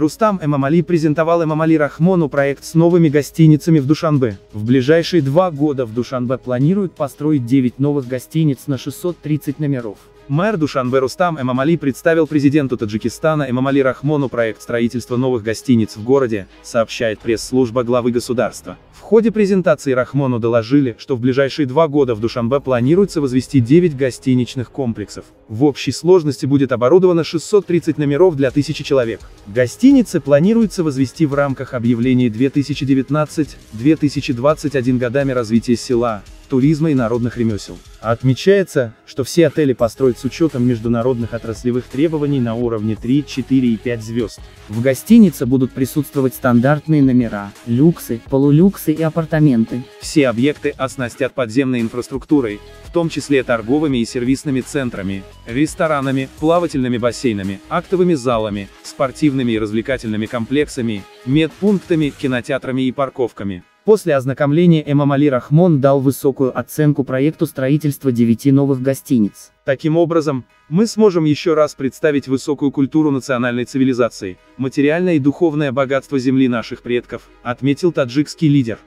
Рустам Эмомали презентовал Эмомали Рахмону проект с новыми гостиницами в Душанбе. В ближайшие 2 года в Душанбе планируют построить 9 новых гостиниц на 630 номеров. Мэр Душанбе Рустам Эмомали представил президенту Таджикистана Эмомали Рахмону проект строительства новых гостиниц в городе, сообщает пресс-служба главы государства. В ходе презентации Рахмону доложили, что в ближайшие 2 года в Душанбе планируется возвести 9 гостиничных комплексов. В общей сложности будет оборудовано 630 номеров для 1000 человек. Гостиницы планируется возвести в рамках объявлений 2019-2021 годами развития села, туризма и народных ремесел. Отмечается, что все отели построят с учетом международных отраслевых требований на уровне 3, 4 и 5 звезд. В гостинице будут присутствовать стандартные номера, люксы, полулюксы и апартаменты. Все объекты оснастят подземной инфраструктурой, в том числе торговыми и сервисными центрами, ресторанами, плавательными бассейнами, актовыми залами, спортивными и развлекательными комплексами, медпунктами, кинотеатрами и парковками. После ознакомления Эмомали Рахмон дал высокую оценку проекту строительства 9 новых гостиниц. Таким образом, мы сможем еще раз представить высокую культуру национальной цивилизации, материальное и духовное богатство земли наших предков, отметил таджикский лидер.